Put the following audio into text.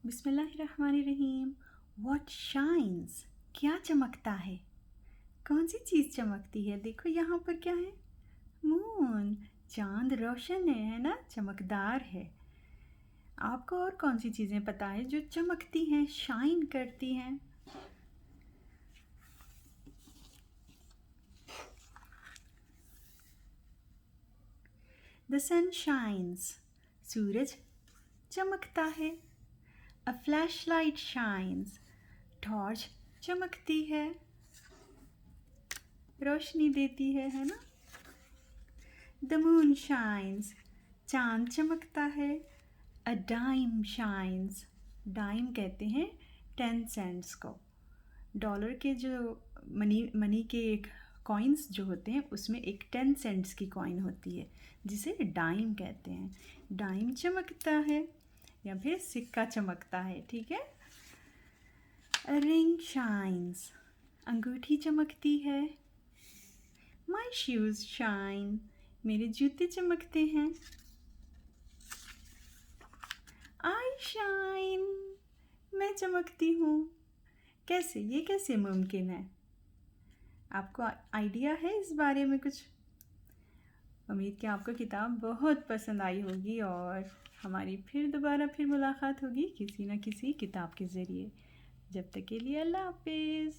बिस्मिल्लाहिर्रहमानिर्रहीम। What shines? क्या चमकता है? कौन सी चीज़ चमकती है? देखो यहाँ पर क्या है? मून। चांद रोशन है ना, चमकदार है। आपको और कौन सी चीज़ें पता है जो चमकती हैं, शाइन करती हैं? The sun shines. सूरज चमकता है। A flashlight shines. टॉर्च चमकती है, रोशनी देती है ना? The moon shines. चांद चमकता है। A dime shines. डाइम कहते हैं 10 सेंट्स को। डॉलर के जो मनी के कॉइन्स जो होते हैं उसमें एक 10 सेंट्स की कॉइन होती है जिसे डाइम कहते हैं। डाइम चमकता है या फिर सिक्का चमकता है, ठीक है। A ring shines. अंगूठी चमकती है। My shoes shine. मेरे जूते चमकते हैं। I shine. मैं चमकती हूँ। कैसे? ये कैसे मुमकिन है? आपको आइडिया है इस बारे में कुछ? उम्मीद कि आपको किताब बहुत पसंद आई होगी और हमारी फिर मुलाकात होगी किसी न किसी किताब के ज़रिए। जब तक के लिए अल्लाह हाफिज़।